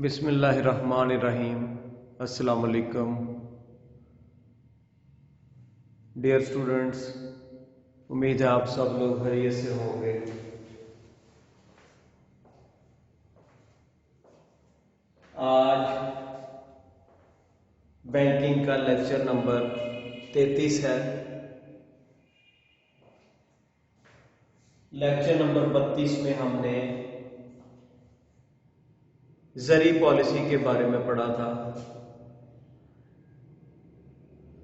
بسم اللہ الرحمن الرحیم۔ السلام علیکم ڈیئر اسٹوڈنٹس، امید ہے آپ سب لوگ خیریت سے ہوں گے۔ آج بینکنگ کا لیکچر نمبر 33 ہے۔ لیکچر نمبر 32 میں ہم نے زرعی پالیسی کے بارے میں پڑھا تھا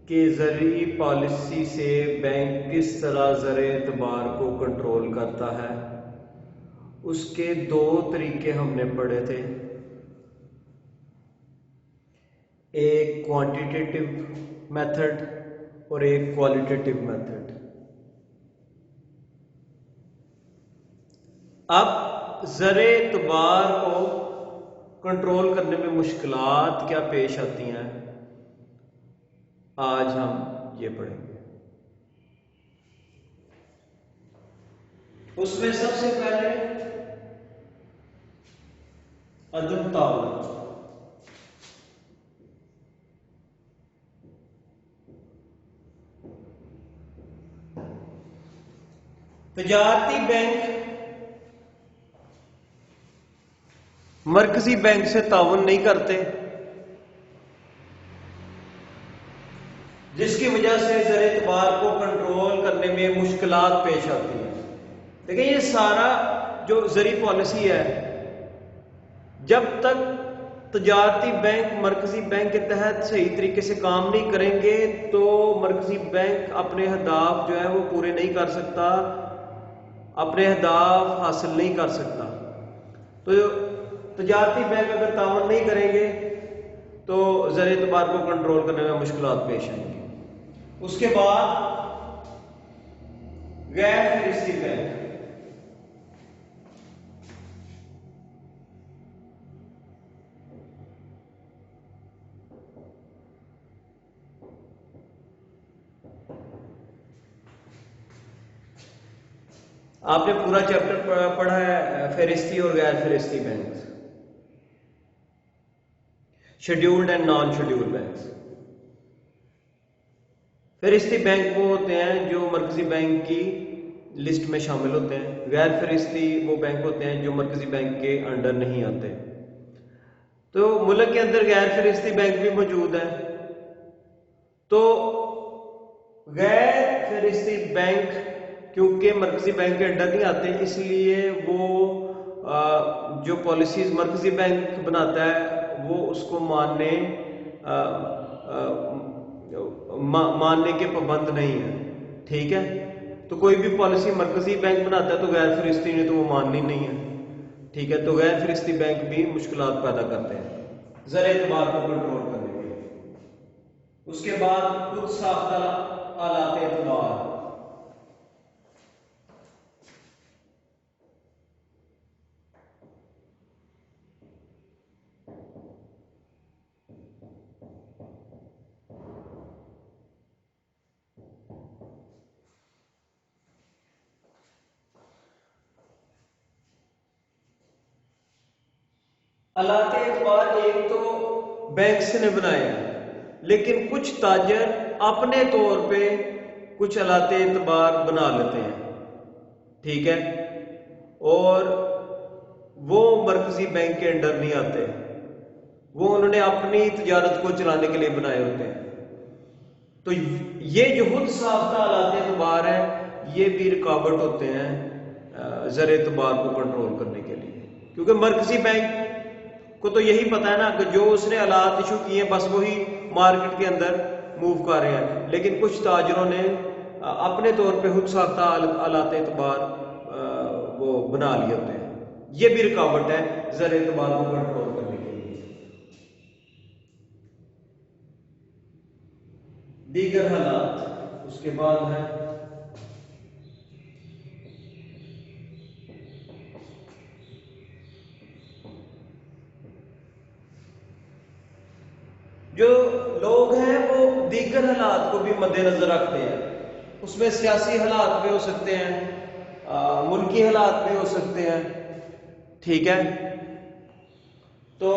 کہ زرعی پالیسی سے بینک کس طرح زرعی اعتبار کو کنٹرول کرتا ہے۔ اس کے دو طریقے ہم نے پڑھے تھے، ایک کوانٹیٹیو میتھڈ اور ایک کوالٹیٹیو میتھڈ۔ اب زرعی اعتبار کو کنٹرول کرنے میں مشکلات کیا پیش آتی ہیں، آج ہم یہ پڑھیں گے۔ اس میں سب سے پہلے عدم تعاون۔ تجارتی بینک مرکزی بینک سے تعاون نہیں کرتے، جس کی وجہ سے زرعی اعتبار کو کنٹرول کرنے میں مشکلات پیش آتی ہیں۔ دیکھیں، یہ سارا جو زرعی پالیسی ہے، جب تک تجارتی بینک مرکزی بینک کے تحت صحیح طریقے سے کام نہیں کریں گے تو مرکزی بینک اپنے اہداف جو ہے وہ پورے نہیں کر سکتا، اپنے اہداف حاصل نہیں کر سکتا۔ تو تجارتی بینک اگر تعاون نہیں کریں گے تو زرعی اعتبار کو کنٹرول کرنے میں مشکلات پیش آئیں گی۔ اس کے بعد غیر فہرستی بینک۔ آپ نے پورا چیپٹر پڑھا ہے فہرستی اور غیر فہرستی bank, scheduled and non scheduled banks. فہرستی بینک وہ ہوتے ہیں جو مرکزی بینک کی لسٹ میں شامل ہوتے ہیں، غیر فہرستی وہ بینک ہوتے ہیں جو مرکزی بینک کے انڈر نہیں آتے۔ تو ملک کے اندر غیر فہرستی بینک بھی موجود ہیں، تو غیر فہرستی بینک کیونکہ مرکزی بینک کے انڈر نہیں آتے، اس لیے وہ جو پالیسیز مرکزی بینک بناتا ہے وہ اس کو ماننے کے پابند نہیں ہے، ٹھیک ہے۔ تو کوئی بھی پالیسی مرکزی بینک بناتا ہے تو غیر فہرستی نے تو وہ ماننی نہیں ہے، ٹھیک ہے۔ تو غیر فہرستی بینک بھی مشکلات پیدا کرتے ہیں زرعی اعتبار کو کنٹرول کرنے کے لیے۔ اس کے بعد خود ساختہ آلات اعتبار۔ آلات اعتبار ایک تو بینکس نے بنائے ہیں، لیکن کچھ تاجر اپنے طور پہ کچھ آلات اعتبار بنا لیتے ہیں، ٹھیک ہے، اور وہ مرکزی بینک کے انڈر نہیں آتے، وہ انہوں نے اپنی تجارت کو چلانے کے لیے بنائے ہوتے ہیں۔ تو یہ جو خود ساختہ آلات اعتبار ہیں یہ بھی رکاوٹ ہوتے ہیں زرعی اعتبار کو کنٹرول کرنے کے لیے، کیونکہ مرکزی بینک کو تو یہی پتا ہے نا کہ جو اس نے آلات ایشو کیے ہیں بس وہی مارکیٹ کے اندر موو کر رہے ہیں، لیکن کچھ تاجروں نے اپنے طور پہ خود ساختہ آلات اعتبار وہ بنا لیے ہوتے ہیں۔ یہ بھی رکاوٹ ہے زرعی اعتبار کو کنٹرول کرنے کے لیے۔ دیگر حالات اس کے بعد ہے جو لوگ ہیں وہ دیگر حالات کو بھی مد نظر رکھتے ہیں، اس میں سیاسی حالات بھی ہو سکتے ہیں، ملکی حالات بھی ہو سکتے ہیں، ٹھیک ہے۔ تو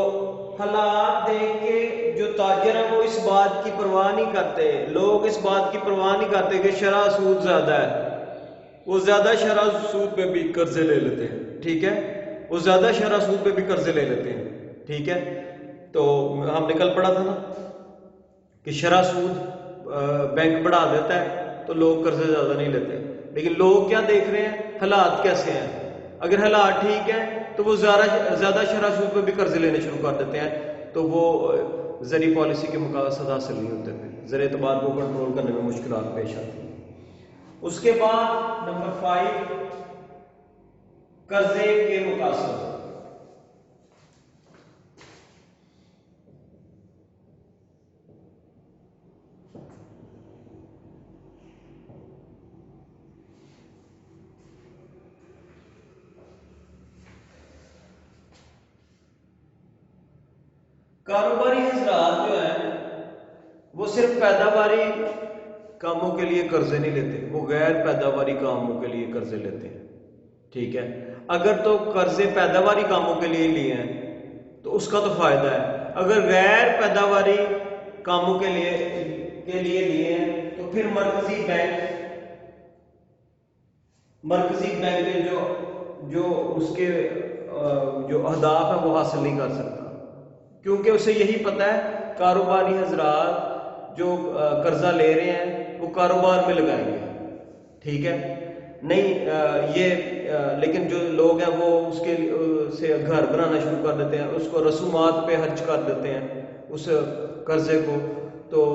حالات دیکھ کے جو تاجر ہیں وہ اس بات کی پرواہ نہیں کرتے، لوگ اس بات کی پرواہ نہیں کرتے کہ شرح سود زیادہ ہے، وہ زیادہ شرح سود پہ بھی قرضے لے لیتے ہیں، ٹھیک ہے، وہ زیادہ شرح سود پہ بھی قرضے لے لیتے ہیں، ٹھیک ہے۔ تو ہم نے کل پڑھا تھا نا کہ شرح سود بینک بڑھا دیتا ہے تو لوگ قرضے زیادہ نہیں لیتے، لیکن لوگ کیا دیکھ رہے ہیں، حالات کیسے ہیں، اگر حالات ٹھیک ہیں تو وہ زیادہ شرح سود پہ بھی قرضے لینے شروع کر دیتے ہیں، تو وہ زرعی پالیسی کے مقاصد حاصل نہیں ہوتے، زر اعتبار کو کنٹرول کرنے میں مشکلات پیش آتی ہیں۔ اس کے بعد نمبر 5 قرضے کے مقاصد۔ کاروباری حضرات جو ہیں وہ صرف پیداواری کاموں کے لیے قرضے نہیں لیتے، وہ غیر پیداواری کاموں کے لیے قرضے لیتے ہیں، ٹھیک ہے۔ اگر تو قرضے پیداواری کاموں کے لیے لیے ہیں تو اس کا تو فائدہ ہے، اگر غیر پیداواری کاموں کے لیے لیے ہیں تو پھر مرکزی بینک جو اس کے جو اہداف ہیں وہ حاصل نہیں کر سکتا، کیونکہ اسے یہی پتہ ہے کاروباری حضرات جو قرضہ لے رہے ہیں وہ کاروبار میں لگائیں گے، ٹھیک ہے، نہیں لیکن جو لوگ ہیں وہ اس کے سے گھر بنانا شروع کر دیتے ہیں، اس کو رسومات پہ خرچ کر دیتے ہیں اس قرضے کو، تو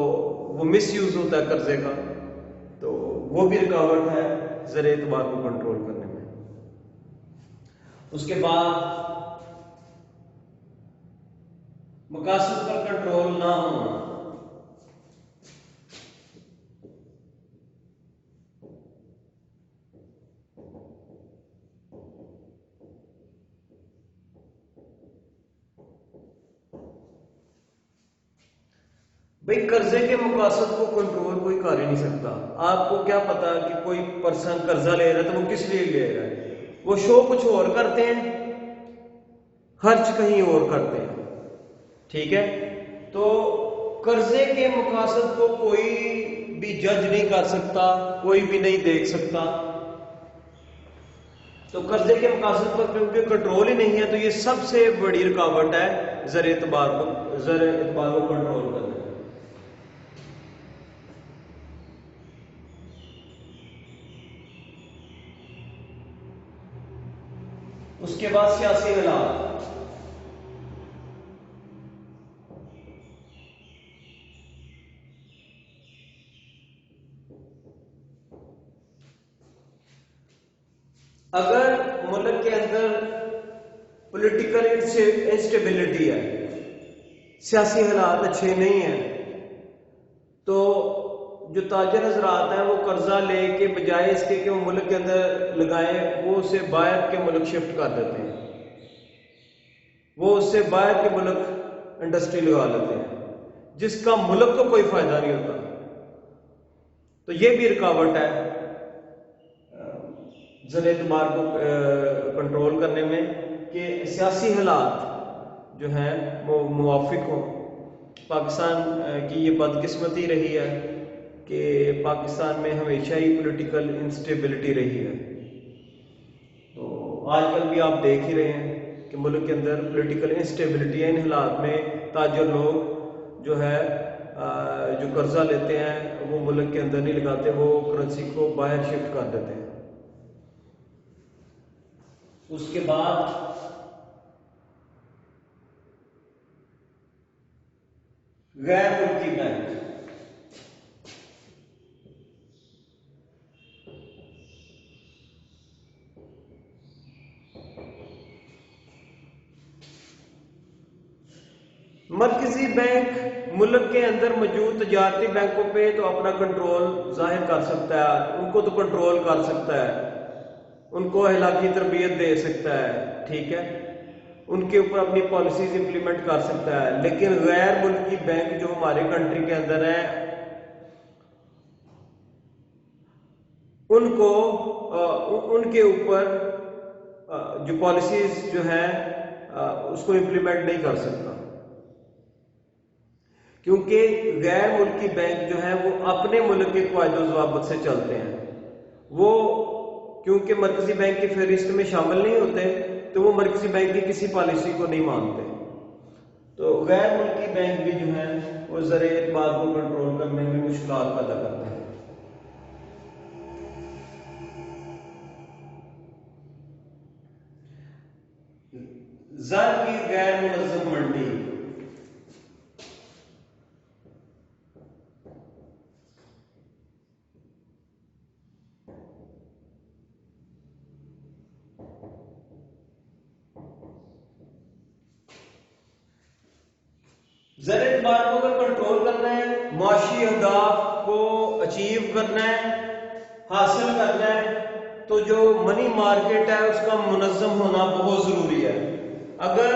وہ مس یوز ہوتا ہے قرضے کا، تو وہ بھی رکاوٹ ہے زر اعتبار کو کنٹرول کرنے میں۔ اس کے بعد مقاصد پر کنٹرول نہ ہونا۔ بھئی قرضے کے مقاصد کو کنٹرول کوئی کر ہی نہیں سکتا، آپ کو کیا پتا کہ کوئی پرسن قرضہ لے رہا ہے تو وہ کس لیے لے رہا ہے، وہ شو کچھ اور کرتے ہیں، خرچ کہیں اور کرتے ہیں، ٹھیک ہے۔ تو قرضے کے مقاصد کو کوئی بھی جج نہیں کر سکتا، کوئی بھی نہیں دیکھ سکتا، تو قرضے کے مقاصد پر کیونکہ کنٹرول ہی نہیں ہے تو یہ سب سے بڑی رکاوٹ ہے زر اعتبار کو کنٹرول کرنا۔ اس کے بعد سیاسی حالات۔ اگر ملک کے اندر پولیٹیکل انسٹیبلٹی ہے، سیاسی حالات اچھے نہیں ہیں، تو جو تاجر حضرات ہیں وہ قرضہ لے کے بجائے اس کے کہ وہ ملک کے اندر لگائیں، وہ اسے باہر کے ملک شفٹ کر دیتے ہیں، وہ اس سے باہر کے ملک انڈسٹری لگا لیتے ہیں جس کا ملک کو کوئی فائدہ نہیں ہوتا، تو یہ بھی رکاوٹ ہے زر اعتبار کو کنٹرول کرنے میں کہ سیاسی حالات جو ہیں وہ موافق ہوں۔ پاکستان کی یہ بدقسمتی رہی ہے کہ پاکستان میں ہمیشہ ہی پولیٹیکل انسٹیبلٹی رہی ہے، تو آج کل بھی آپ دیکھ ہی رہے ہیں کہ ملک کے اندر پولیٹیکل انسٹیبلٹی ہے، ان حالات میں تاجر لوگ جو ہے جو قرضہ لیتے ہیں وہ ملک کے اندر نہیں لگاتے، وہ کرنسی کو باہر شفٹ کر دیتے ہیں۔ اس کے بعد غیر ملکی بینک۔ مرکزی بینک ملک کے اندر موجود تجارتی بینکوں پہ تو اپنا کنٹرول ظاہر کر سکتا ہے، ان کو تو کنٹرول کر سکتا ہے، ان کو اخلاقی تربیت دے سکتا ہے، ٹھیک ہے، ان کے اوپر اپنی پالیسیز امپلیمنٹ کر سکتا ہے، لیکن غیر ملکی بینک جو ہمارے کنٹری کے اندر ہیں ان کو ان کے اوپر جو پالیسیز جو ہیں اس کو امپلیمنٹ نہیں کر سکتا، کیونکہ غیر ملکی بینک جو ہیں وہ اپنے ملک کے قواعد و ضوابط سے چلتے ہیں. وہ کیونکہ مرکزی بینک کی فہرست میں شامل نہیں ہوتے تو وہ مرکزی بینک کی کسی پالیسی کو نہیں مانتے. تو غیر ملکی بینک بھی جو ہیں وہ زر اعتبار کو کنٹرول کرنے میں مشکلات پیدا کرتے ہیں. زر کی غیر منظم منڈی. زر اعتبار کو اگر کنٹرول کرنا ہے، معاشی اہداف کو اچیو کرنا ہے، حاصل کرنا ہے، تو جو منی مارکیٹ ہے اس کا منظم ہونا بہت ضروری ہے. اگر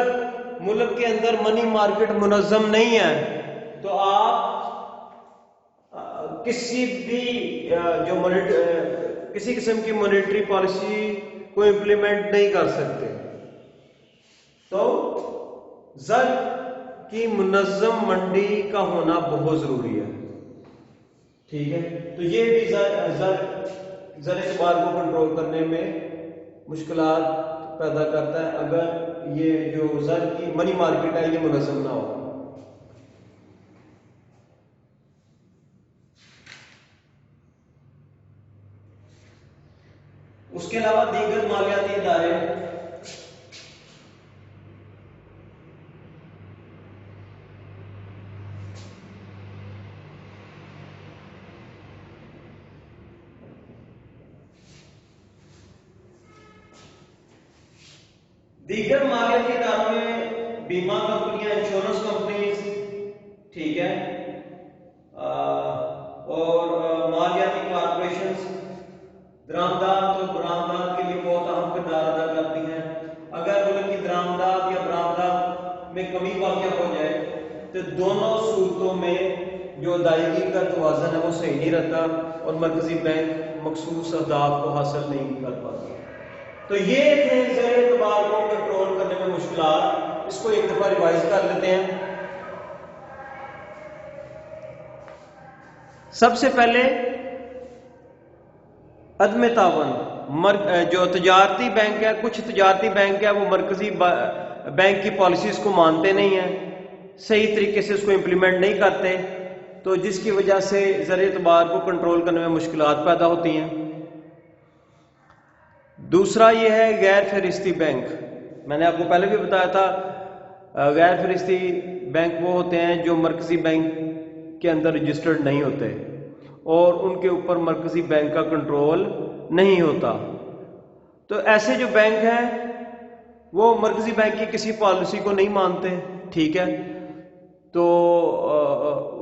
ملک کے اندر منی مارکیٹ منظم نہیں ہے تو آپ کسی بھی کسی قسم کی مانیٹری پالیسی کو امپلیمنٹ نہیں کر سکتے. تو زر کی منظم منڈی کا ہونا بہت ضروری ہے. ٹھیک ہے، تو یہ بھی زر اعتبار کو کنٹرول کرنے میں مشکلات پیدا کرتا ہے اگر یہ جو زر کی منی مارکیٹ ہے یہ منظم نہ ہو. اس کے علاوہ دیگر مالیاتی ادارے مالیاتی اداروں میں بیمہ کمپنیاں، انشورنس کمپنیز، ٹھیک ہے، اور مالیاتی کارپوریشنز درآمدات تو برآمدات کے لیے بہت اہم کردار ادا کرتی ہیں. اگر ملک کی درآمدات یا برآمدات میں کمی واقع ہو جائے تو دونوں صورتوں میں جو ادائیگی کا توازن ہے وہ صحیح نہیں رہتا اور مرکزی بینک مخصوص اہداف کو حاصل نہیں کر پاتا. تو یہ تھے زر اعتبار کو کنٹرول کرنے میں مشکلات. اس کو ایک دفعہ ریوائز کر لیتے ہیں. سب سے پہلے عدم تعاون. جو تجارتی بینک ہے، کچھ تجارتی بینک ہے وہ مرکزی بینک کی پالیسیز کو مانتے نہیں ہیں، صحیح طریقے سے اس کو امپلیمنٹ نہیں کرتے، تو جس کی وجہ سے زر اعتبار کو کنٹرول کرنے میں مشکلات پیدا ہوتی ہیں. دوسرا یہ ہے غیر فہرستی بینک. میں نے آپ کو پہلے بھی بتایا تھا غیر فہرستی بینک وہ ہوتے ہیں جو مرکزی بینک کے اندر رجسٹرڈ نہیں ہوتے اور ان کے اوپر مرکزی بینک کا کنٹرول نہیں ہوتا. تو ایسے جو بینک ہیں وہ مرکزی بینک کی کسی پالیسی کو نہیں مانتے. ٹھیک ہے، تو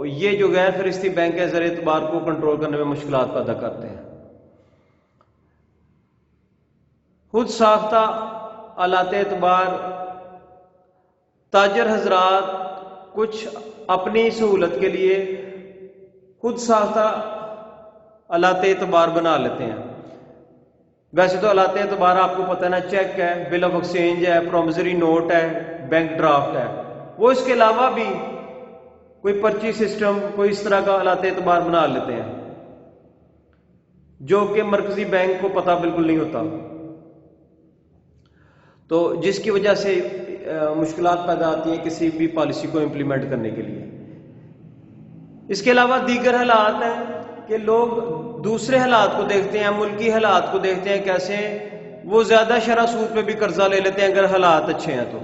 یہ جو غیر فہرستی بینک ہے زر اعتبار کو کنٹرول کرنے میں مشکلات پیدا کرتے ہیں. خود ساختہ آلات اعتبار. تاجر حضرات کچھ اپنی سہولت کے لیے خود ساختہ آلات اعتبار بنا لیتے ہیں. ویسے تو آلات اعتبار آپ کو پتہ ہے نا، چیک ہے، بل آف ایکسچینج ہے، پرومزری نوٹ ہے، بینک ڈرافٹ ہے. وہ اس کے علاوہ بھی کوئی پرچی سسٹم، کوئی اس طرح کا آلات اعتبار بنا لیتے ہیں جو کہ مرکزی بینک کو پتہ بالکل نہیں ہوتا، تو جس کی وجہ سے مشکلات پیدا آتی ہیں کسی بھی پالیسی کو امپلیمنٹ کرنے کے لیے. اس کے علاوہ دیگر حالات ہیں کہ لوگ دوسرے حالات کو دیکھتے ہیں، ملکی حالات کو دیکھتے ہیں کیسے وہ زیادہ شرح سود پہ بھی قرضہ لے لیتے ہیں اگر حالات اچھے ہیں تو.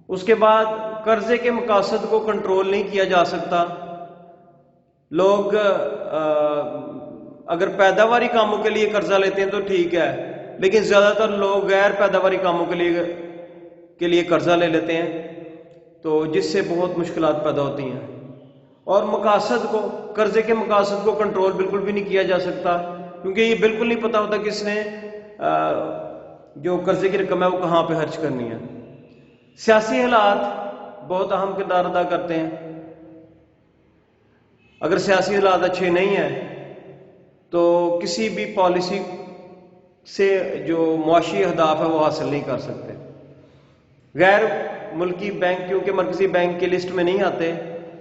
اس کے بعد قرضے کے مقاصد کو کنٹرول نہیں کیا جا سکتا. لوگ اگر پیداواری کاموں کے لیے قرضہ لیتے ہیں تو ٹھیک ہے، لیکن زیادہ تر لوگ غیر پیداواری کاموں کے لیے قرضہ لے لیتے ہیں، تو جس سے بہت مشکلات پیدا ہوتی ہیں. اور مقاصد کو، قرضے کے مقاصد کو کنٹرول بالکل بھی نہیں کیا جا سکتا کیونکہ یہ بالکل نہیں پتہ ہوتا کس نے جو قرضے کی رقم ہے وہ کہاں پہ خرچ کرنی ہے. سیاسی حالات بہت اہم کردار ادا کرتے ہیں. اگر سیاسی حالات اچھے نہیں ہیں تو کسی بھی پالیسی سے جو معاشی اہداف ہے وہ حاصل نہیں کر سکتے. غیر ملکی بینک کیونکہ مرکزی بینک کی لسٹ میں نہیں آتے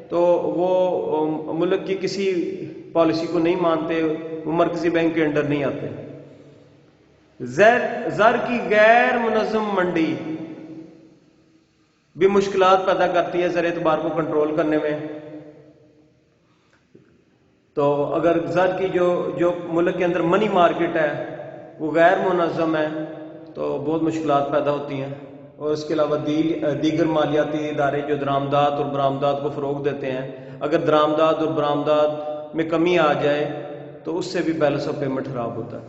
تو وہ ملک کی کسی پالیسی کو نہیں مانتے، وہ مرکزی بینک کے انڈر نہیں آتے۔ زر کی غیر منظم منڈی بھی مشکلات پیدا کرتی ہے زر اعتبار کو کنٹرول کرنے میں۔ تو اگر زر کی جو ملک کے اندر منی مارکیٹ ہے وہ غیر منظم ہے تو بہت مشکلات پیدا ہوتی ہیں۔ اور اس کے علاوہ دیگر مالیاتی ادارے جو درآمدات اور برآمدات کو فروغ دیتے ہیں، اگر درآمدات اور برآمدات میں کمی آ جائے تو اس سے بھی بیلنس آف پیمنٹ خراب ہوتا ہے۔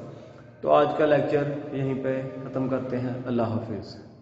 تو آج کا لیکچر یہیں پہ ختم کرتے ہیں۔ اللہ حافظ۔